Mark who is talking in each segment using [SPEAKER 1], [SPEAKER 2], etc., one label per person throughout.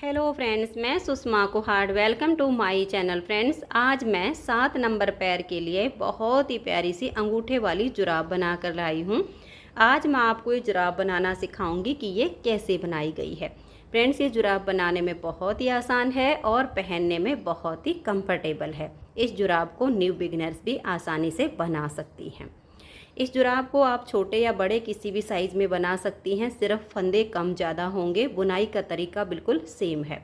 [SPEAKER 1] Hello friends, मैं Sushma Kuhad. Welcome to my channel. Friends, आज मैं 7 नंबर पैर के लिए बहुत ही प्यारी सी अंगूठे वाली जुराब बना कर लाई हूँ। आज मैं आपको ये जुराब बनाना सिखाऊंगी कि ये कैसे बनाई गई है। फ्रेंड्स, ये जुराब बनाने में बहुत ही आसान है और पहनने में बहुत ही कंफर्टेबल है। इस जुराब को न्यू बिगिनर्स भी आसानी से बना सकती हैं। इस जुराब को आप छोटे या बड़े किसी भी साइज़ में बना सकती हैं, सिर्फ फंदे कम ज़्यादा होंगे। बुनाई का तरीका बिल्कुल सेम है।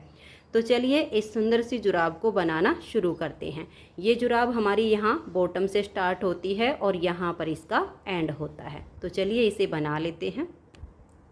[SPEAKER 1] तो चलिए इस सुंदर सी जुराब को बनाना शुरू करते हैं। ये जुराब हमारी यहाँ बॉटम से स्टार्ट होती है और यहाँ पर इसका एंड होता है। तो चलिए इसे बना लेते हैं।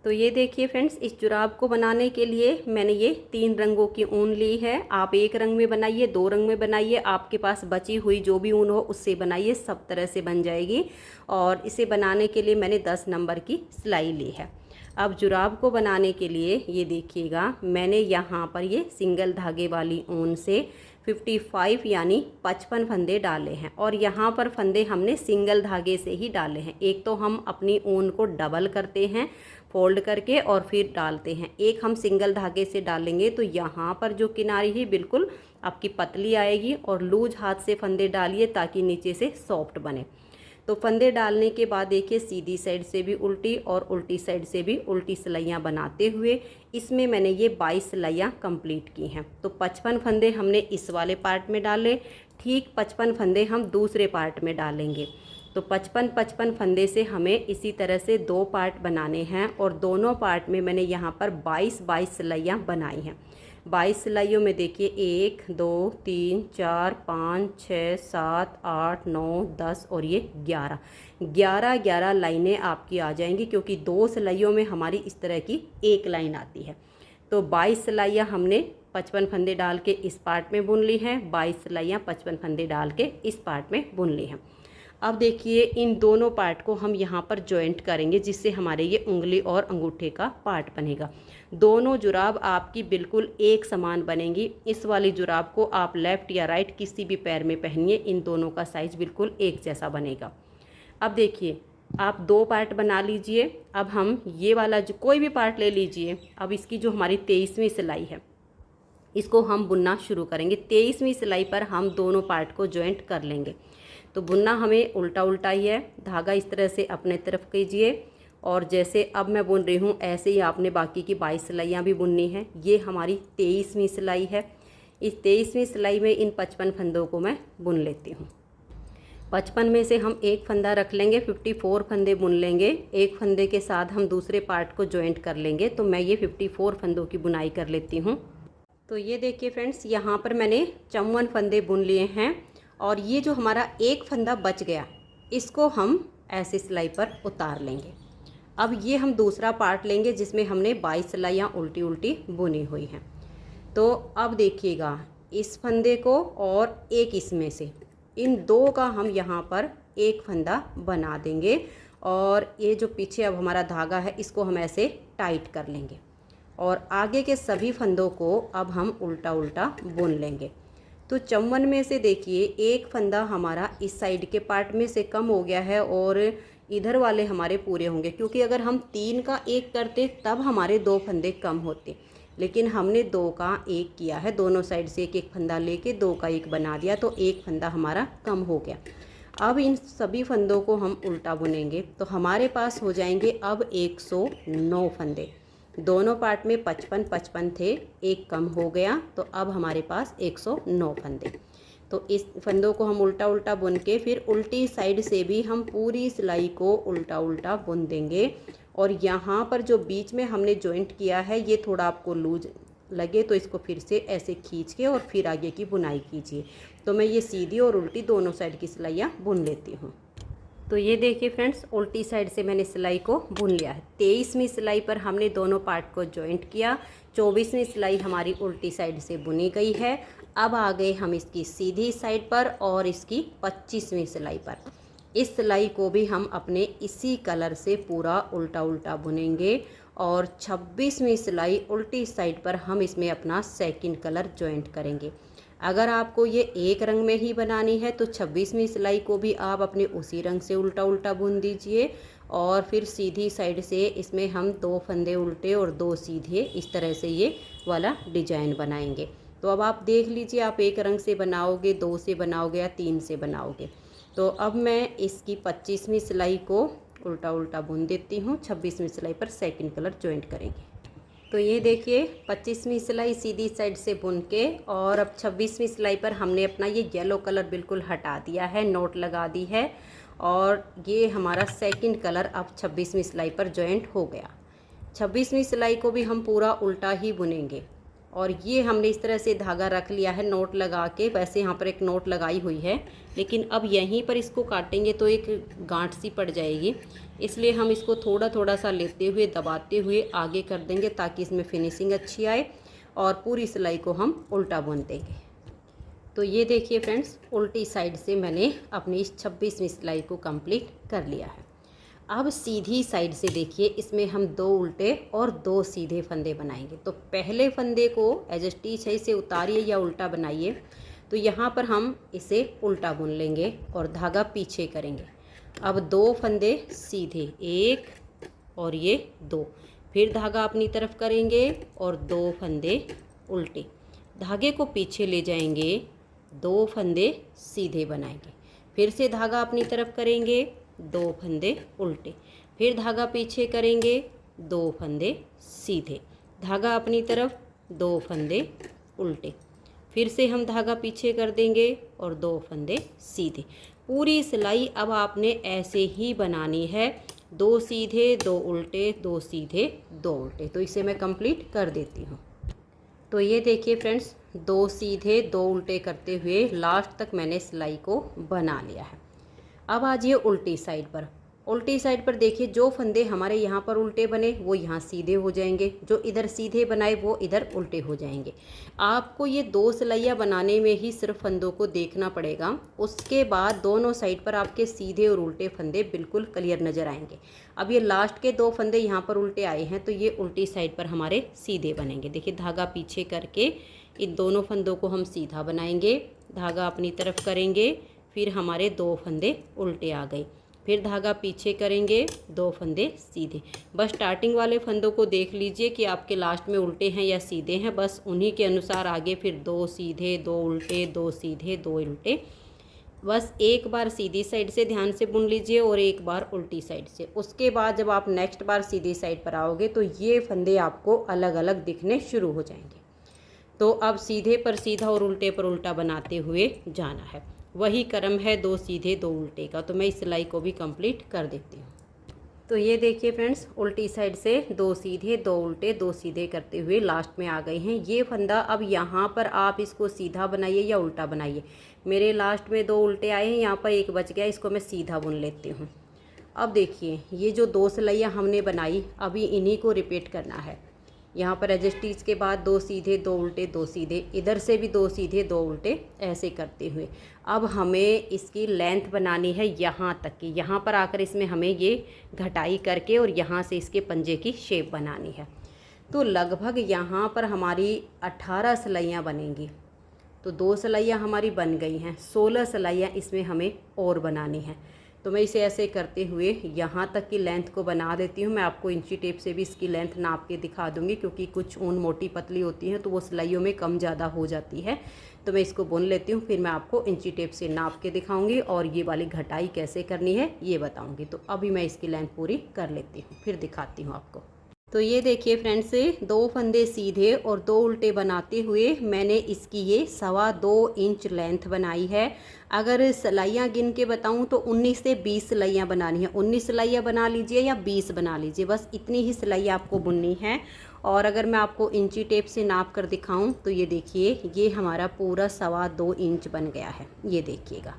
[SPEAKER 1] तो ये देखिए फ्रेंड्स, इस जुराब को बनाने के लिए मैंने ये 3 रंगों की ऊन ली है। आप एक रंग में बनाइए, 2 रंग में बनाइए, आपके पास बची हुई जो भी ऊन हो उससे बनाइए, सब तरह से बन जाएगी। और इसे बनाने के लिए मैंने 10 नंबर की सिलाई ली है। अब जुराब को बनाने के लिए ये देखिएगा, मैंने यहाँ पर ये सिंगल धागे वाली ऊन से 55 यानी 55 फंदे डाले हैं। और यहाँ पर फंदे हमने सिंगल धागे से ही डाले हैं। एक तो हम अपनी ऊन को डबल करते हैं फोल्ड करके और फिर डालते हैं। एक हम सिंगल धागे से डालेंगे तो यहाँ पर जो किनारी है बिल्कुल आपकी पतली आएगी। और लूज हाथ से फंदे डालिए ताकि नीचे से सॉफ्ट बने। तो फंदे डालने के बाद देखिए, सीधी साइड से भी उल्टी और उल्टी साइड से भी उल्टी सिलाइयाँ बनाते हुए इसमें मैंने ये 22 सिलाइयाँ कंप्लीट की हैं। तो 55 फंदे हमने इस वाले पार्ट में डाले, ठीक 55 फंदे हम दूसरे पार्ट में डालेंगे। तो 55 फंदे से हमें इसी तरह से 2 पार्ट बनाने हैं और दोनों पार्ट में मैंने यहाँ पर 22 सिलाइयाँ बनाई हैं। 22 सिलाइयों में देखिए 1 2 3 4 5 6 7 8 9 10 और ये 11 लाइनें आपकी आ जाएंगी, क्योंकि 2 सिलाइयों में हमारी इस तरह की एक लाइन आती है। तो 22 सिलाइयाँ हमने 55 फंदे डाल के इस पार्ट में बुन ली हैं, 22 सिलाइयाँ 55 फंदे डाल के इस पार्ट में बुन ली हैं। अब देखिए, इन दोनों पार्ट को हम यहाँ पर जॉइंट करेंगे, जिससे हमारे ये उंगली और अंगूठे का पार्ट बनेगा। दोनों जुराब आपकी बिल्कुल एक समान बनेंगी। इस वाली जुराब को आप लेफ़्ट या राइट किसी भी पैर में पहनिए, इन दोनों का साइज़ बिल्कुल एक जैसा बनेगा। अब देखिए, आप 2 पार्ट बना लीजिए। अब हम ये वाला जो कोई भी पार्ट ले लीजिए। अब इसकी जो हमारी 23वीं सिलाई है, इसको हम बुनना शुरू करेंगे। 23वीं सिलाई पर हम दोनों पार्ट को जॉइंट कर लेंगे। तो बुनना हमें उल्टा उल्टा ही है। धागा इस तरह से अपने तरफ कीजिए और जैसे अब मैं बुन रही हूँ ऐसे ही आपने बाकी की 22 सिलाइयाँ भी बुननी हैं। ये हमारी 23वीं सिलाई है। इस 23वीं सिलाई में इन 55 फंदों को मैं बुन लेती हूँ। 55 में से हम एक फंदा रख लेंगे, 54 फंदे बुन लेंगे। एक फंदे के साथ हम दूसरे पार्ट को जॉइंट कर लेंगे। तो मैं ये 54 फंदों की बुनाई कर लेती हूँ। तो ये देखिए फ्रेंड्स, यहाँ पर मैंने 54 फंदे बुन लिए हैं। और ये जो हमारा एक फंदा बच गया, इसको हम ऐसे सिलाई पर उतार लेंगे। अब ये हम दूसरा पार्ट लेंगे जिसमें हमने 22 सिलाइयाँ उल्टी उल्टी बुनी हुई हैं। तो अब देखिएगा, इस फंदे को और एक इसमें से, इन 2 का हम यहाँ पर एक फंदा बना देंगे। और ये जो पीछे अब हमारा धागा है, इसको हम ऐसे टाइट कर लेंगे और आगे के सभी फंदों को अब हम उल्टा उल्टा बुन लेंगे। तो 54 में से देखिए, एक फंदा हमारा इस साइड के पार्ट में से कम हो गया है और इधर वाले हमारे पूरे होंगे, क्योंकि अगर हम 3 का 1 करते तब हमारे 2 फंदे कम होते। लेकिन हमने 2 का 1 किया है, दोनों साइड से एक एक फंदा लेके 2 का 1 बना दिया, तो एक फंदा हमारा कम हो गया। अब इन सभी फंदों को हम उल्टा बुनेंगे तो हमारे पास हो जाएंगे अब 109 फंदे। दोनों पार्ट में 55 थे, एक कम हो गया, तो अब हमारे पास 109 फंदे। तो इस फंदों को हम उल्टा उल्टा बुन के फिर उल्टी साइड से भी हम पूरी सिलाई को उल्टा उल्टा बुन देंगे। और यहाँ पर जो बीच में हमने जॉइंट किया है, ये थोड़ा आपको लूज लगे तो इसको फिर से ऐसे खींच के और फिर आगे की बुनाई कीजिए। तो मैं ये सीधी और उल्टी दोनों साइड की सिलाइयाँ बुन लेती हूँ। तो ये देखिए फ्रेंड्स, उल्टी साइड से मैंने सिलाई को बुन लिया है। 23वीं सिलाई पर हमने दोनों पार्ट को जॉइंट किया। 24वीं सिलाई हमारी उल्टी साइड से बुनी गई है। अब आ गए हम इसकी सीधी साइड पर और इसकी 25वीं सिलाई पर। इस सिलाई को भी हम अपने इसी कलर से पूरा उल्टा उल्टा बुनेंगे। और 26वीं सिलाई उल्टी साइड पर हम इसमें अपना सेकंड कलर जॉइंट करेंगे। अगर आपको ये एक रंग में ही बनानी है तो 26वीं सिलाई को भी आप अपने उसी रंग से उल्टा उल्टा बुन दीजिए। और फिर सीधी साइड से इसमें हम 2 फंदे उल्टे और 2 सीधे, इस तरह से ये वाला डिजाइन बनाएंगे। तो अब आप देख लीजिए, आप एक रंग से बनाओगे, 2 से बनाओगे या 3 से बनाओगे। तो अब मैं इसकी 25वीं सिलाई को उल्टा उल्टा बुन देती हूँ। 26वीं सिलाई पर सेकंड कलर ज्वाइंट करेंगे। तो ये देखिए 25वीं सिलाई सीधी साइड से बुन के, और अब 26वीं सिलाई पर हमने अपना ये येलो कलर बिल्कुल हटा दिया है, नोट लगा दी है, और ये हमारा सेकंड कलर अब 26वीं सिलाई पर ज्वाइंट हो गया। 26वीं सिलाई को भी हम पूरा उल्टा ही बुनेंगे, और ये हमने इस तरह से धागा रख लिया है नोट लगा के। वैसे यहाँ पर एक नोट लगाई हुई है, लेकिन अब यहीं पर इसको काटेंगे तो एक गांठ सी पड़ जाएगी, इसलिए हम इसको थोड़ा थोड़ा सा लेते हुए दबाते हुए आगे कर देंगे ताकि इसमें फिनिशिंग अच्छी आए, और पूरी सिलाई को हम उल्टा बुन देंगे। तो ये देखिए फ्रेंड्स, उल्टी साइड से मैंने अपनी इस 26वीं सिलाई को कंप्लीट कर लिया है। अब सीधी साइड से देखिए, इसमें हम 2 उल्टे और 2 सीधे फंदे बनाएंगे। तो पहले फंदे को एज ए टीच है इसे उतारिए या उल्टा बनाइए। तो यहाँ पर हम इसे उल्टा बुन लेंगे और धागा पीछे करेंगे। अब 2 फंदे सीधे, 1 और ये 2, फिर धागा अपनी तरफ करेंगे और 2 फंदे उल्टे, धागे को पीछे ले जाएंगे, 2 फंदे सीधे बनाएंगे, फिर से धागा अपनी तरफ करेंगे, 2 फंदे उल्टे, फिर धागा पीछे करेंगे, 2 फंदे सीधे, धागा अपनी तरफ, 2 फंदे उल्टे, फिर से हम धागा पीछे कर देंगे और 2 फंदे सीधे। पूरी सिलाई अब आपने ऐसे ही बनानी है, 2 सीधे 2 उल्टे, 2 सीधे 2 उल्टे। तो इसे मैं कंप्लीट कर देती हूँ। तो ये देखिए फ्रेंड्स, 2 सीधे 2 उल्टे करते हुए लास्ट तक मैंने सिलाई को बना लिया है। अब आ जाइए उल्टी साइड पर। उल्टी साइड पर देखिए, जो फंदे हमारे यहाँ पर उल्टे बने वो यहाँ सीधे हो जाएंगे, जो इधर सीधे बनाए वो इधर उल्टे हो जाएंगे। आपको ये 2 सिलाइयाँ बनाने में ही सिर्फ फंदों को देखना पड़ेगा, उसके बाद दोनों साइड पर आपके सीधे और उल्टे फंदे बिल्कुल क्लियर नज़र आएंगे। अब ये लास्ट के 2 फंदे यहाँ पर उल्टे आए हैं, तो ये उल्टी साइड पर हमारे सीधे बनेंगे। देखिए धागा पीछे करके इन दोनों फंदों को हम सीधा बनाएंगे, धागा अपनी तरफ करेंगे, फिर हमारे 2 फंदे उल्टे आ गए, फिर धागा पीछे करेंगे, 2 फंदे सीधे। बस स्टार्टिंग वाले फंदों को देख लीजिए कि आपके लास्ट में उल्टे हैं या सीधे हैं, बस उन्हीं के अनुसार आगे फिर 2 सीधे 2 उल्टे, 2 सीधे 2 उल्टे। बस एक बार सीधी साइड से ध्यान से बुन लीजिए और एक बार उल्टी साइड से। उसके बाद जब आप नेक्स्ट बार सीधी साइड पर आओगे तो ये फंदे आपको अलग अलग दिखने शुरू हो जाएंगे। तो अब सीधे पर सीधा और उल्टे पर उल्टा बनाते हुए जाना है। वही क्रम है 2 सीधे 2 उल्टे का। तो मैं इस सिलाई को भी कंप्लीट कर देती हूँ। तो ये देखिए फ्रेंड्स, उल्टी साइड से 2 सीधे 2 उल्टे 2 सीधे करते हुए लास्ट में आ गए हैं। ये फंदा अब यहाँ पर आप इसको सीधा बनाइए या उल्टा बनाइए। मेरे लास्ट में 2 उल्टे आए हैं, यहाँ पर एक बच गया, इसको मैं सीधा बुन लेती हूँ। अब देखिए, ये जो 2 सिलाइयाँ हमने बनाई, अभी इन्हीं को रिपीट करना है। यहाँ पर एज स्टिच के बाद 2 सीधे 2 उल्टे 2 सीधे, इधर से भी 2 सीधे 2 उल्टे, ऐसे करते हुए अब हमें इसकी लेंथ बनानी है यहाँ तक की। यहाँ पर आकर इसमें हमें ये घटाई करके और यहाँ से इसके पंजे की शेप बनानी है। तो लगभग यहाँ पर हमारी 18 सिलाइयाँ बनेंगी। तो 2 सिलाइयाँ हमारी बन गई हैं, 16 सिलाइयाँ इसमें हमें और बनानी है। तो मैं इसे ऐसे करते हुए यहाँ तक की लेंथ को बना देती हूँ। मैं आपको इंची टेप से भी इसकी लेंथ नाप के दिखा दूँगी, क्योंकि कुछ ऊन मोटी पतली होती है तो वो सिलाइयों में कम ज़्यादा हो जाती है। तो मैं इसको बुन लेती हूँ, फिर मैं आपको इंची टेप से नाप के दिखाऊँगी और ये वाली घटाई कैसे करनी है ये बताऊँगी। तो अभी मैं इसकी लेंथ पूरी कर लेती हूँ, फिर दिखाती हूँ आपको। तो ये देखिए फ्रेंड्स, 2 फंदे सीधे और 2 उल्टे बनाते हुए मैंने इसकी ये 2.25 इंच लेंथ बनाई है। अगर सिलाइयाँ गिन के बताऊँ तो 19 से 20 सिलाइयाँ बनानी है। 19 सिलाइयाँ बना लीजिए या 20 बना लीजिए, बस इतनी ही सिलाइयाँ आपको बुननी है। और अगर मैं आपको इंची टेप से नाप कर दिखाऊँ तो ये देखिए, ये हमारा पूरा 2.25 इंच बन गया है। ये देखिएगा,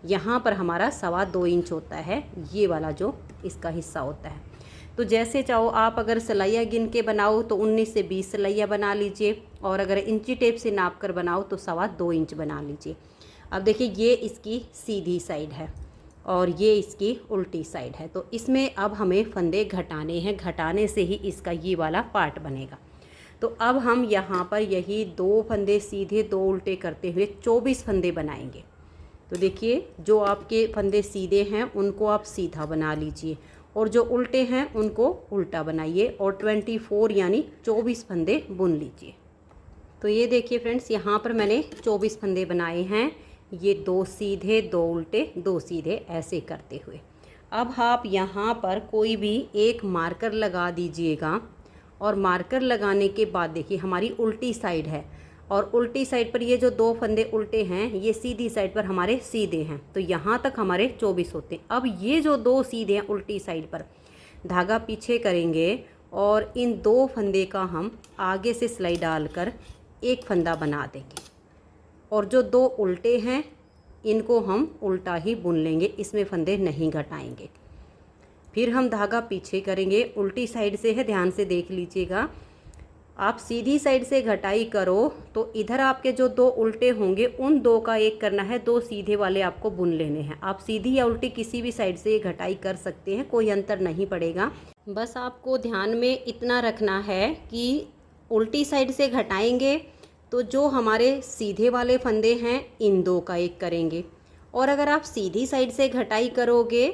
[SPEAKER 1] यहाँ पर हमारा 2.25 इंच होता है, ये वाला जो इसका हिस्सा होता है। तो जैसे चाहो आप, अगर सिलाइयाँ गिन के बनाओ तो 19 से 20 सिलाइयाँ बना लीजिए, और अगर इंची टेप से नाप कर बनाओ तो 2.25 इंच बना लीजिए। अब देखिए, ये इसकी सीधी साइड है और ये इसकी उल्टी साइड है। तो इसमें अब हमें फंदे घटाने हैं, घटाने से ही इसका ये वाला पार्ट बनेगा। तो अब हम यहाँ पर यही 2 फंदे सीधे 2 उल्टे करते हुए 24 फंदे बनाएंगे। तो देखिए, जो आपके फंदे सीधे हैं उनको आप सीधा बना लीजिए, और जो उल्टे हैं उनको उल्टा बनाइए और 24 यानी 24 फंदे बुन लीजिए। तो ये देखिए फ्रेंड्स, यहाँ पर मैंने 24 फंदे बनाए हैं। ये 2 सीधे 2 उल्टे 2 सीधे ऐसे करते हुए। अब आप यहाँ पर कोई भी एक मार्कर लगा दीजिएगा और मार्कर लगाने के बाद देखिए हमारी उल्टी साइड है और उल्टी साइड पर ये जो 2 फंदे उल्टे हैं ये सीधी साइड पर हमारे सीधे हैं, तो यहाँ तक हमारे 24 होते हैं। अब ये जो 2 सीधे हैं उल्टी साइड पर, धागा पीछे करेंगे और इन 2 फंदे का हम आगे से सिलाई डालकर एक फंदा बना देंगे और जो 2 उल्टे हैं इनको हम उल्टा ही बुन लेंगे, इसमें फंदे नहीं घटाएंगे। फिर हम धागा पीछे करेंगे, उल्टी साइड से है, ध्यान से देख लीजिएगा। आप सीधी साइड से घटाई करो तो इधर आपके जो 2 उल्टे होंगे उन 2 का एक करना है, 2 सीधे वाले आपको बुन लेने हैं। आप सीधी या उल्टी किसी भी साइड से घटाई कर सकते हैं, कोई अंतर नहीं पड़ेगा। बस आपको ध्यान में इतना रखना है कि उल्टी साइड से घटाएंगे तो जो हमारे सीधे वाले फंदे हैं इन 2 का एक करेंगे, और अगर आप सीधी साइड से घटाई करोगे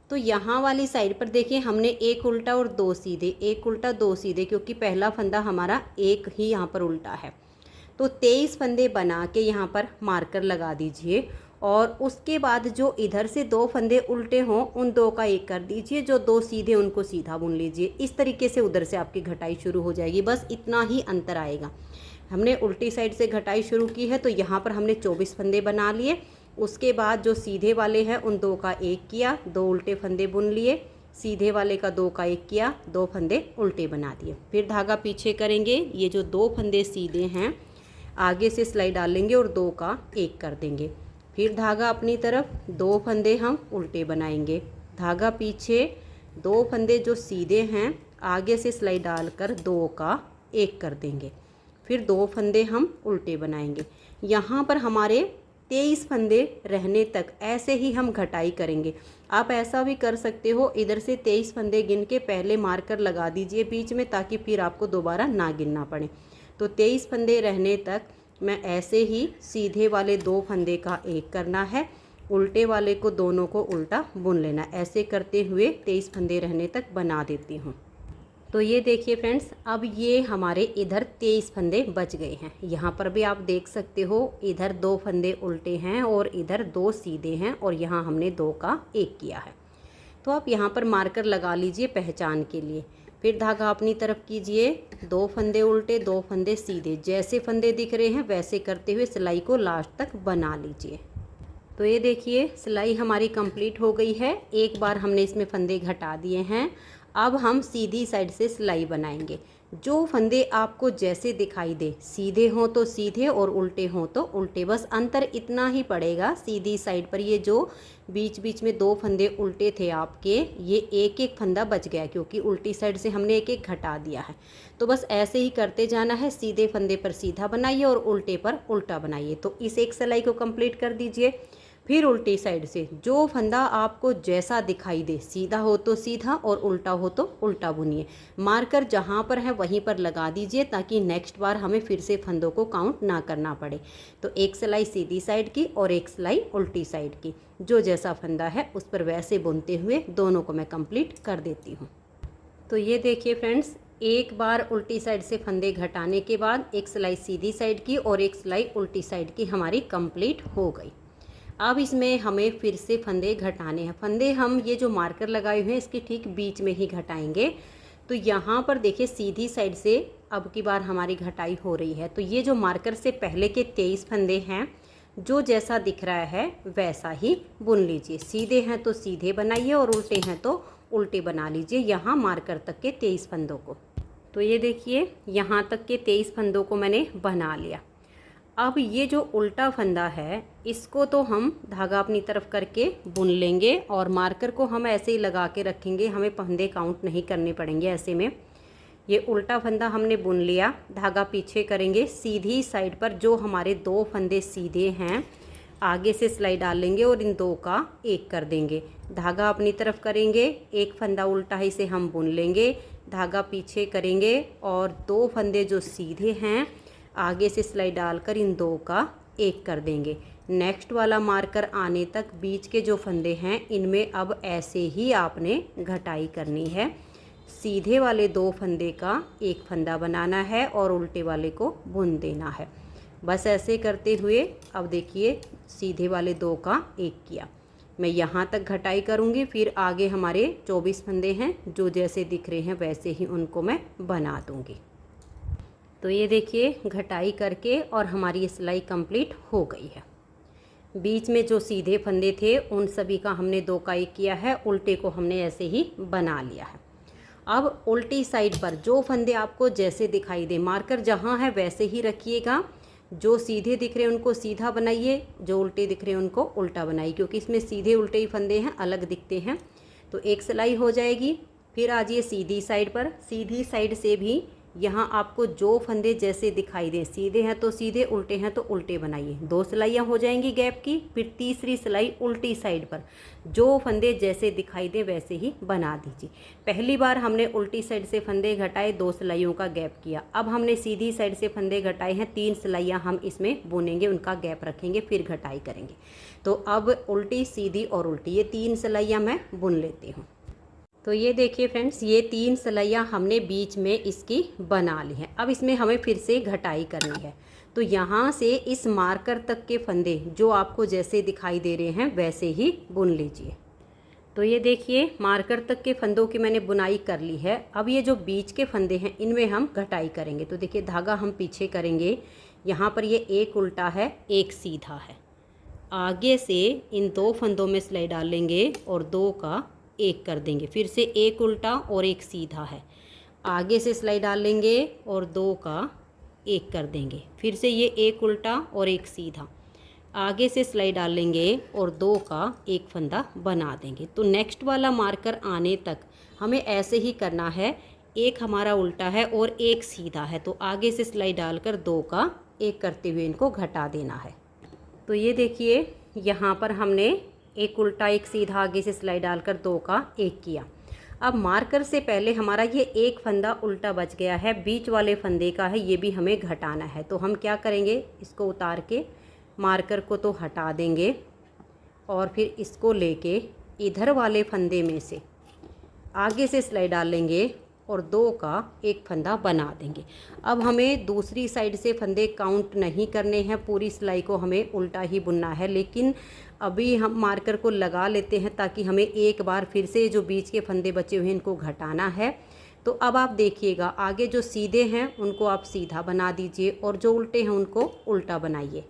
[SPEAKER 1] तो यहाँ वाली साइड पर देखिए हमने एक उल्टा और 2 सीधे, एक उल्टा 2 सीधे, क्योंकि पहला फंदा हमारा एक ही यहाँ पर उल्टा है। तो 23 फंदे बना के यहाँ पर मार्कर लगा दीजिए और उसके बाद जो इधर से 2 फंदे उल्टे हों उन 2 का एक कर दीजिए, जो 2 सीधे उनको सीधा बुन लीजिए। इस तरीके से उधर से आपकी घटाई शुरू हो जाएगी। बस इतना ही अंतर आएगा। हमने उल्टी साइड से घटाई शुरू की है तो यहाँ पर हमने 24 फंदे बना लिए। उसके बाद जो सीधे वाले हैं उन 2 का एक किया, 2 उल्टे फंदे बुन लिए, सीधे वाले का 2 का एक किया, 2 फंदे उल्टे बना दिए। फिर धागा पीछे करेंगे, ये जो 2 फंदे सीधे हैं आगे से सिलाई डालेंगे और 2 का एक कर देंगे। फिर धागा अपनी तरफ, 2 फंदे हम उल्टे बनाएंगे, धागा पीछे, 2 फंदे जो सीधे हैं आगे से सिलाई डालकर 2 का एक कर देंगे। फिर 2 फंदे हम उल्टे बनाएंगे। यहाँ पर हमारे 23 फंदे रहने तक ऐसे ही हम घटाई करेंगे। आप ऐसा भी कर सकते हो, इधर से 23 फंदे गिन के पहले मार्कर लगा दीजिए बीच में, ताकि फिर आपको दोबारा ना गिनना पड़े। तो 23 फंदे रहने तक मैं ऐसे ही सीधे वाले 2 फंदे का एक करना है, उल्टे वाले को दोनों को उल्टा बुन लेना। ऐसे करते हुए 23 फंदे रहने तक बना देती हूँ। तो ये देखिए फ्रेंड्स, अब ये हमारे इधर 23 फंदे बच गए हैं। यहाँ पर भी आप देख सकते हो, इधर 2 फंदे उल्टे हैं और इधर 2 सीधे हैं और यहाँ हमने 2 का एक किया है। तो आप यहाँ पर मार्कर लगा लीजिए पहचान के लिए। फिर धागा अपनी तरफ कीजिए, 2 फंदे उल्टे 2 फंदे सीधे, जैसे फंदे दिख रहे हैं वैसे करते हुए सिलाई को लास्ट तक बना लीजिए। तो ये देखिए सिलाई हमारी कंप्लीट हो गई है। एक बार हमने इसमें फंदे घटा दिए हैं। अब हम सीधी साइड से सिलाई बनाएंगे। जो फंदे आपको जैसे दिखाई दे, सीधे हों तो सीधे और उल्टे हों तो उल्टे, बस अंतर इतना ही पड़ेगा। सीधी साइड पर ये जो बीच बीच में 2 फंदे उल्टे थे आपके, ये एक एक फंदा बच गया क्योंकि उल्टी साइड से हमने एक एक घटा दिया है। तो बस ऐसे ही करते जाना है, सीधे फंदे पर सीधा बनाइए और उल्टे पर उल्टा बनाइए। तो इस एक सिलाई को कंप्लीट कर दीजिए। फिर उल्टी साइड से जो फंदा आपको जैसा दिखाई दे, सीधा हो तो सीधा और उल्टा हो तो उल्टा बुनिए। मार्कर जहाँ पर है वहीं पर लगा दीजिए ताकि नेक्स्ट बार हमें फिर से फंदों को काउंट ना करना पड़े। तो एक सिलाई सीधी साइड की और एक सिलाई उल्टी साइड की, जो जैसा फंदा है उस पर वैसे बुनते हुए दोनों को मैं कंप्लीट कर देती हूँ। तो ये देखिए फ्रेंड्स, एक बार उल्टी साइड से फंदे घटाने के बाद एक सिलाई सीधी साइड की और एक सिलाई उल्टी साइड की हमारी कंप्लीट हो गई। अब इसमें हमें फिर से फंदे घटाने हैं। फंदे हम ये जो मार्कर लगाए हुए हैं इसके ठीक बीच में ही घटाएंगे। तो यहाँ पर देखिए सीधी साइड से अब की बार हमारी घटाई हो रही है। तो ये जो मार्कर से पहले के 23 फंदे हैं, जो जैसा दिख रहा है वैसा ही बुन लीजिए। सीधे हैं तो सीधे बनाइए और उल्टे हैं तो उल्टे बना लीजिए यहाँ मार्कर तक के 23 फंदों को। तो ये देखिए यहाँ तक के 23 फंदों को मैंने बना लिया। अब ये जो उल्टा फंदा है इसको तो हम धागा अपनी तरफ करके बुन लेंगे और मार्कर को हम ऐसे ही लगा के रखेंगे, हमें फंदे काउंट नहीं करने पड़ेंगे। ऐसे में ये उल्टा फंदा हमने बुन लिया, धागा पीछे करेंगे, सीधी साइड पर जो हमारे 2 फंदे सीधे हैं आगे से सिलाई डालेंगे और इन 2 का एक कर देंगे। धागा अपनी तरफ करेंगे, एक फंदा उल्टा ही से हम बुन लेंगे, धागा पीछे करेंगे और 2 फंदे जो सीधे हैं आगे से सिलाई डालकर इन 2 का एक कर देंगे। नेक्स्ट वाला मार्कर आने तक बीच के जो फंदे हैं इनमें अब ऐसे ही आपने घटाई करनी है। सीधे वाले 2 फंदे का एक फंदा बनाना है और उल्टे वाले को बुन देना है। बस ऐसे करते हुए अब देखिए सीधे वाले 2 का एक किया। मैं यहाँ तक घटाई करूँगी, फिर आगे हमारे 24 फंदे हैं जो जैसे दिख रहे हैं वैसे ही उनको मैं बना दूँगी। तो ये देखिए घटाई करके और हमारी सिलाई कंप्लीट हो गई है। बीच में जो सीधे फंदे थे उन सभी का हमने 2 का एक किया है, उल्टे को हमने ऐसे ही बना लिया है। अब उल्टी साइड पर जो फंदे आपको जैसे दिखाई दे, मार्कर जहाँ है वैसे ही रखिएगा। जो सीधे दिख रहे हैं उनको सीधा बनाइए, जो उल्टे दिख रहे हैं उनको उल्टा बनाइए, क्योंकि इसमें सीधे उल्टे ही फंदे हैं, अलग दिखते हैं। तो एक सिलाई हो जाएगी। फिर आ जाइए सीधी साइड पर। सीधी साइड से भी यहाँ आपको जो फंदे जैसे दिखाई दें, सीधे हैं तो सीधे, उल्टे हैं तो उल्टे बनाइए। 2 सिलाइयाँ हो जाएंगी गैप की। फिर तीसरी सिलाई उल्टी साइड पर जो फंदे जैसे दिखाई दें वैसे ही बना दीजिए। पहली बार हमने उल्टी साइड से फंदे घटाए, 2 सिलाइयों का गैप किया। अब हमने सीधी साइड से फंदे घटाए हैं, 3 सिलाइयाँ हम इसमें बुनेंगे, उनका गैप रखेंगे, फिर घटाई करेंगे। तो अब उल्टी, सीधी और उल्टी, ये 3 सिलाइयाँ मैं बुन लेती हूँ। तो ये देखिए फ्रेंड्स, ये 3 सिलाइयाँ हमने बीच में इसकी बना ली हैं। अब इसमें हमें फिर से घटाई करनी है। तो यहाँ से इस मार्कर तक के फंदे जो आपको जैसे दिखाई दे रहे हैं वैसे ही बुन लीजिए। तो ये देखिए मार्कर तक के फंदों की मैंने बुनाई कर ली है। अब ये जो बीच के फंदे हैं इनमें हम घटाई करेंगे। तो देखिए धागा हम पीछे करेंगे, यहाँ पर ये एक उल्टा है, एक सीधा है। आगे से इन 2 फंदों में सिलाई डालेंगे और 2 का एक कर देंगे। फिर से एक उल्टा और एक सीधा है। आगे से सिलाई डालेंगे और 2 का एक कर देंगे। फिर से ये एक उल्टा और एक सीधा। आगे से सिलाई डालेंगे और 2 का एक फंदा बना देंगे। तो नेक्स्ट वाला मार्कर आने तक हमें ऐसे ही करना है। एक हमारा उल्टा है और एक सीधा है, तो आगे से सिलाई डालकर 2 का एक करते हुए इनको घटा देना है। तो ये देखिए यहाँ पर हमने एक उल्टा एक सीधा आगे से सिलाई डालकर 2 का एक किया। अब मार्कर से पहले हमारा ये एक फंदा उल्टा बच गया है, बीच वाले फंदे का है, ये भी हमें घटाना है। तो हम क्या करेंगे, इसको उतार के मार्कर को तो हटा देंगे और फिर इसको लेके इधर वाले फंदे में से आगे से सिलाई डालेंगे और 2 का एक फंदा बना देंगे। अब हमें दूसरी साइड से फंदे काउंट नहीं करने हैं, पूरी सिलाई को हमें उल्टा ही बुनना है। लेकिन अभी हम मार्कर को लगा लेते हैं ताकि हमें एक बार फिर से जो बीच के फंदे बचे हुए हैं इनको घटाना है। तो अब आप देखिएगा आगे जो सीधे हैं उनको आप सीधा बना दीजिए और जो उल्टे हैं उनको उल्टा बनाइए।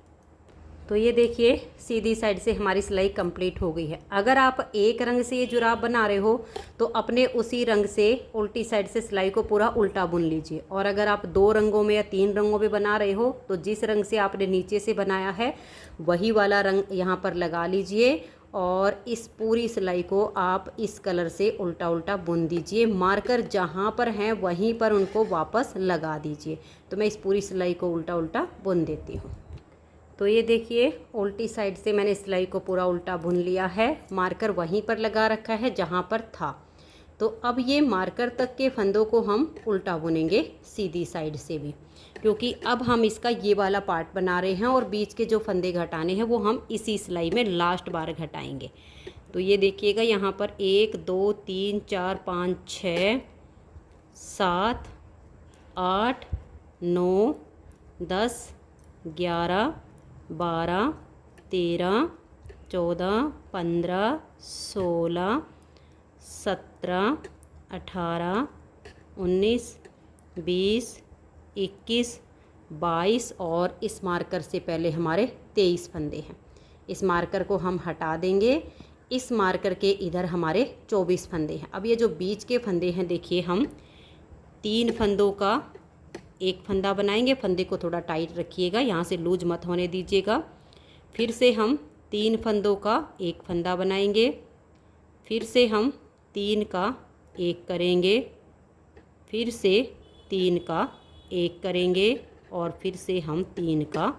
[SPEAKER 1] तो ये देखिए सीधी साइड से हमारी सिलाई कंप्लीट हो गई है। अगर आप एक रंग से ये जुराब बना रहे हो तो अपने उसी रंग से उल्टी साइड से सिलाई को पूरा उल्टा बुन लीजिए। और अगर आप 2 रंगों में या 3 रंगों में बना रहे हो तो जिस रंग से आपने नीचे से बनाया है वही वाला रंग यहाँ पर लगा लीजिए और इस पूरी सिलाई को आप इस कलर से उल्टा उल्टा बुन दीजिए। मार्कर जहाँ पर हैं वहीं पर उनको वापस लगा दीजिए। तो मैं इस पूरी सिलाई को उल्टा उल्टा बुन देती हूँ। तो ये देखिए उल्टी साइड से मैंने सिलाई को पूरा उल्टा बुन लिया है, मार्कर वहीं पर लगा रखा है जहाँ पर था। तो अब ये मार्कर तक के फंदों को हम उल्टा बुनेंगे सीधी साइड से भी, क्योंकि अब हम इसका ये वाला पार्ट बना रहे हैं और बीच के जो फंदे घटाने हैं वो हम इसी सिलाई में लास्ट बार घटाएंगे। तो ये देखिएगा यहाँ पर 1 2 3 4 5 6 7 8 9 10 11 12 13 14 15 16 17 18 19 20 21 22 और इस मार्कर से पहले हमारे 23 फंदे हैं। इस मार्कर को हम हटा देंगे। इस मार्कर के इधर हमारे 24 फंदे हैं। अब ये जो बीच के फंदे हैं देखिए हम 3 फंदों का एक फंदा बनाएंगे। फंदे को थोड़ा टाइट रखिएगा, यहाँ से लूज मत होने दीजिएगा। फिर से हम 3 फंदों का एक फंदा बनाएंगे। फिर से हम 3 का एक करेंगे, फिर से 3 का एक करेंगे और फिर से हम 3 का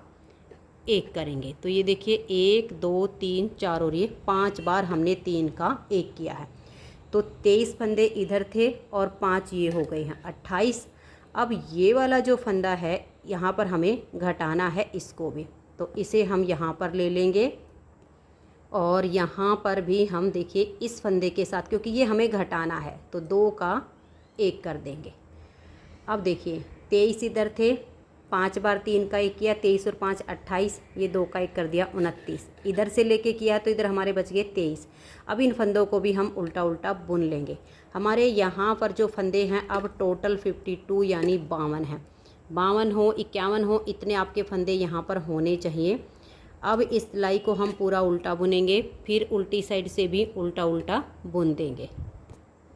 [SPEAKER 1] एक करेंगे। तो ये देखिए 1 2 3 4 और ये 5 बार हमने 3 का एक किया है। तो 23 फंदे इधर थे और 5 ये हो गए हैं 28। अब ये वाला जो फंदा है यहाँ पर हमें घटाना है इसको भी। तो इसे हम यहाँ पर ले लेंगे और यहाँ पर भी हम देखिए इस फंदे के साथ, क्योंकि ये हमें घटाना है, तो 2 का 1 कर देंगे। अब देखिए 23 इधर थे, 5 बार 3 का 1 किया, 23 और 5 28, ये 2 का 1 कर दिया 29। इधर से लेके किया तो इधर हमारे बच गए 23। अब इन फंदों को भी हम उल्टा उल्टा बुन लेंगे। हमारे यहाँ पर जो फंदे हैं अब टोटल 52 यानी 52 हैं। 52 हो 51 हो, इतने आपके फंदे यहाँ पर होने चाहिए। अब इस सिलाई को हम पूरा उल्टा बुनेंगे, फिर उल्टी साइड से भी उल्टा उल्टा बुन देंगे।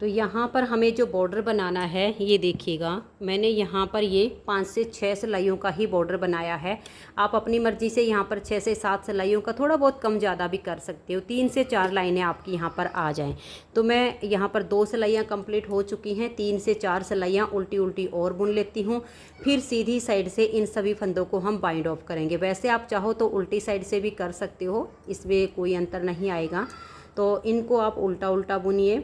[SPEAKER 1] तो यहाँ पर हमें जो बॉर्डर बनाना है, ये देखिएगा मैंने यहाँ पर ये 5 से 6 सिलाइयों का ही बॉर्डर बनाया है। आप अपनी मर्ज़ी से यहाँ पर 6 से 7 सिलाइयों का थोड़ा बहुत कम ज़्यादा भी कर सकते हो। 3 से 4 लाइनें आपकी यहाँ पर आ जाएं। तो मैं यहाँ पर 2 सिलाइयाँ कंप्लीट हो चुकी हैं, 3 से 4 सिलाइयाँ उल्टी उल्टी और बुन लेती हूँ। फिर सीधी साइड से इन सभी फंदों को हम बाइंड ऑफ करेंगे। वैसे आप चाहो तो उल्टी साइड से भी कर सकते हो, इसमें कोई अंतर नहीं आएगा। तो इनको आप उल्टा उल्टा बुनिए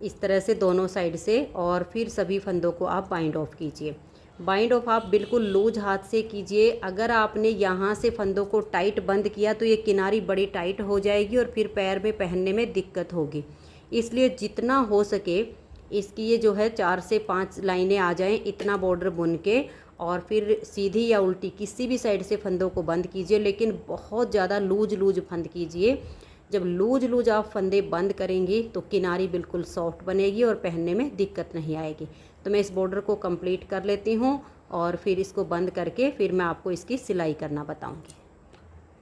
[SPEAKER 1] इस तरह से दोनों साइड से, और फिर सभी फंदों को आप बाइंड ऑफ कीजिए। बाइंड ऑफ आप बिल्कुल लूज हाथ से कीजिए। अगर आपने यहाँ से फंदों को टाइट बंद किया तो ये किनारी बड़ी टाइट हो जाएगी और फिर पैर में पहनने में दिक्कत होगी। इसलिए जितना हो सके इसकी ये जो है 4 से 5 लाइनें आ जाएं, इतना बॉर्डर बुन के और फिर सीधी या उल्टी किसी भी साइड से फंदों को बंद कीजिए, लेकिन बहुत ज़्यादा लूज फंद कीजिए। जब लूज आप फंदे बंद करेंगी तो किनारी बिल्कुल सॉफ्ट बनेगी और पहनने में दिक्कत नहीं आएगी। तो मैं इस बॉर्डर को कंप्लीट कर लेती हूँ और फिर इसको बंद करके फिर मैं आपको इसकी सिलाई करना बताऊँगी।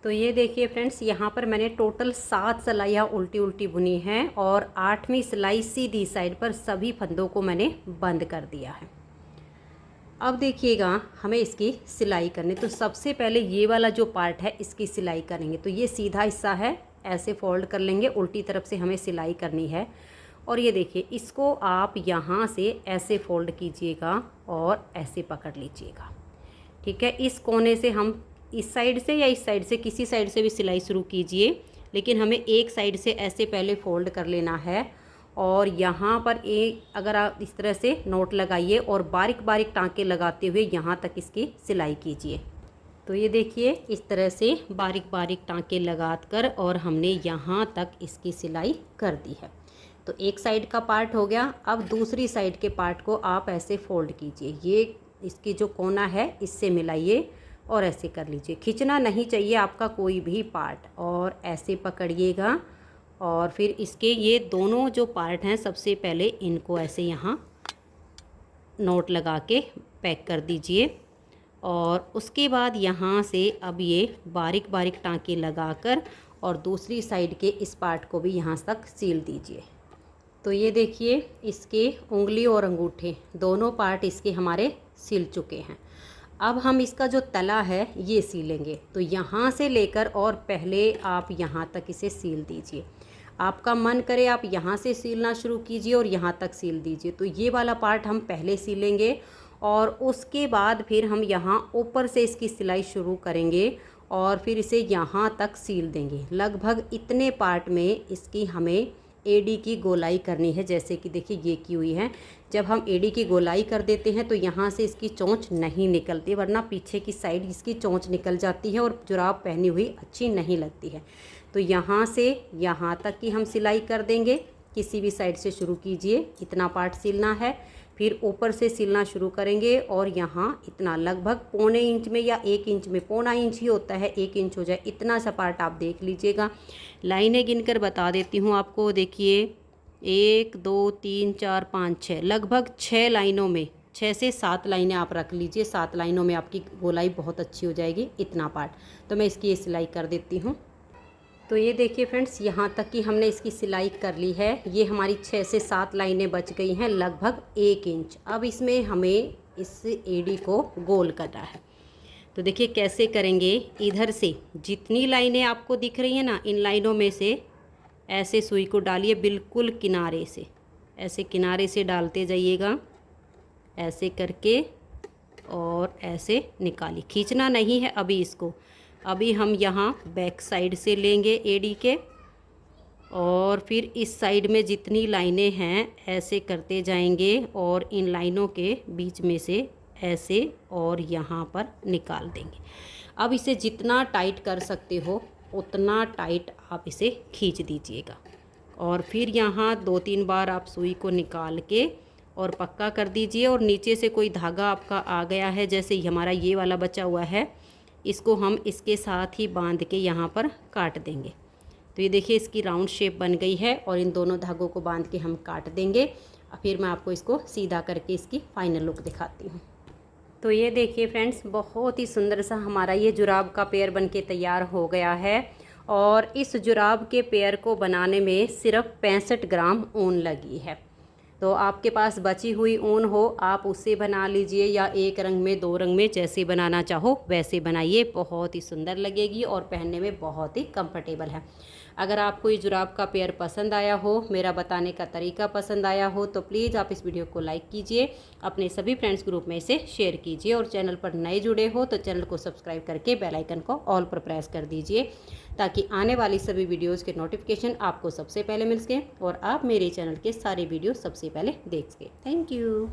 [SPEAKER 1] तो ये देखिए फ्रेंड्स, यहाँ पर मैंने टोटल 7 सिलाइयाँ उल्टी उल्टी बुनी हैं और 8वीं सिलाई सीधी साइड पर सभी फंदों को मैंने बंद कर दिया है। अब देखिएगा हमें इसकी सिलाई करनी, तो सबसे पहले ये वाला जो पार्ट है इसकी सिलाई करेंगे। तो ये सीधा हिस्सा है, ऐसे फोल्ड कर लेंगे, उल्टी तरफ से हमें सिलाई करनी है। और ये देखिए इसको आप यहाँ से ऐसे फोल्ड कीजिएगा और ऐसे पकड़ लीजिएगा, ठीक है। इस कोने से हम इस साइड से या इस साइड से किसी साइड से भी सिलाई शुरू कीजिए, लेकिन हमें एक साइड से ऐसे पहले फोल्ड कर लेना है। और यहाँ पर एक अगर आप इस तरह से नोट लगाइए और बारीक बारीक टाँके लगाते हुए यहाँ तक इसकी सिलाई कीजिए। तो ये देखिए इस तरह से बारीक बारीक टाँके लगाकर और हमने यहाँ तक इसकी सिलाई कर दी है। तो एक साइड का पार्ट हो गया। अब दूसरी साइड के पार्ट को आप ऐसे फोल्ड कीजिए, ये इसकी जो कोना है इससे मिलाइए और ऐसे कर लीजिए। खींचना नहीं चाहिए आपका कोई भी पार्ट, और ऐसे पकड़िएगा और फिर इसके ये दोनों जो पार्ट हैं सबसे पहले इनको ऐसे यहाँ नोट लगा के पैक कर दीजिए। और उसके बाद यहाँ से अब ये बारीक बारीक टाँके लगाकर और दूसरी साइड के इस पार्ट को भी यहाँ तक सील दीजिए। तो ये देखिए इसके उंगली और अंगूठे दोनों पार्ट इसके हमारे सिल चुके हैं। अब हम इसका जो तला है ये सीलेंगे। तो यहाँ से लेकर और पहले आप यहाँ तक इसे सील दीजिए। आपका मन करे आप यहाँ से सीलना शुरू कीजिए और यहाँ तक सील दीजिए। तो ये वाला पार्ट हम पहले सीलेंगे और उसके बाद फिर हम यहाँ ऊपर से इसकी सिलाई शुरू करेंगे और फिर इसे यहाँ तक सील देंगे। लगभग इतने पार्ट में इसकी हमें एडी की गोलाई करनी है, जैसे कि देखिए ये की हुई है। जब हम एडी की गोलाई कर देते हैं तो यहाँ से इसकी चोंच नहीं निकलती, वरना पीछे की साइड इसकी चोंच निकल जाती है और जुराब पहनी हुई अच्छी नहीं लगती है। तो यहाँ से यहाँ तक की हम सिलाई कर देंगे। किसी भी साइड से शुरू कीजिए, इतना पार्ट सिलना है। फिर ऊपर से सिलना शुरू करेंगे और यहाँ इतना लगभग 1.25 इंच में या 1 इंच में, 1.25 इंच ही होता है, 1 इंच हो जाए इतना सा पार्ट आप देख लीजिएगा। लाइनें गिनकर बता देती हूँ आपको। देखिए 1 2 3 4 5 6, लगभग 6 लाइनों में 6 से 7 लाइनें आप रख लीजिए। 7 लाइनों में आपकी गोलाई बहुत अच्छी हो जाएगी, इतना पार्ट। तो मैं इसकी ये सिलाई कर देती हूँ। तो ये देखिए फ्रेंड्स, यहाँ तक कि हमने इसकी सिलाई कर ली है। ये हमारी 6 से 7 लाइनें बच गई हैं, लगभग 1 इंच। अब इसमें हमें इस एडी को गोल करना है। तो देखिए कैसे करेंगे। इधर से जितनी लाइनें आपको दिख रही हैं ना, इन लाइनों में से ऐसे सुई को डालिए बिल्कुल किनारे से, ऐसे किनारे से डालते जाइएगा ऐसे करके और ऐसे निकालिए। खींचना नहीं है अभी इसको। अभी हम यहाँ बैक साइड से लेंगे एडी के और फिर इस साइड में जितनी लाइनें हैं ऐसे करते जाएंगे और इन लाइनों के बीच में से ऐसे और यहाँ पर निकाल देंगे। अब इसे जितना टाइट कर सकते हो उतना टाइट आप इसे खींच दीजिएगा। और फिर यहाँ 2-3 बार आप सुई को निकाल के और पक्का कर दीजिए। और नीचे से कोई धागा आपका आ गया है, जैसे हमारा ये वाला बचा हुआ है, इसको हम इसके साथ ही बांध के यहाँ पर काट देंगे। तो ये देखिए इसकी राउंड शेप बन गई है और इन दोनों धागों को बांध के हम काट देंगे। फिर मैं आपको इसको सीधा करके इसकी फाइनल लुक दिखाती हूँ। तो ये देखिए फ्रेंड्स, बहुत ही सुंदर सा हमारा ये जुराब का पेयर बनके तैयार हो गया है। और इस जुराब के पेयर को बनाने में सिर्फ 65 ग्राम ऊन लगी है। तो आपके पास बची हुई ऊन हो आप उससे बना लीजिए, या एक रंग में 2 रंग में जैसे बनाना चाहो वैसे बनाइए। बहुत ही सुंदर लगेगी और पहनने में बहुत ही कंफर्टेबल है। अगर आपको ये जुराब का पेयर पसंद आया हो, मेरा बताने का तरीका पसंद आया हो, तो प्लीज़ आप इस वीडियो को लाइक कीजिए, अपने सभी फ्रेंड्स ग्रुप में इसे शेयर कीजिए। और चैनल पर नए जुड़े हो तो चैनल को सब्सक्राइब करके बेल आइकन को ऑल पर प्रेस कर दीजिए, ताकि आने वाली सभी वीडियोज़ के नोटिफिकेशन आपको सबसे पहले मिल सकें और आप मेरे चैनल के सारे वीडियो सबसे पहले देख सकें। Thank you.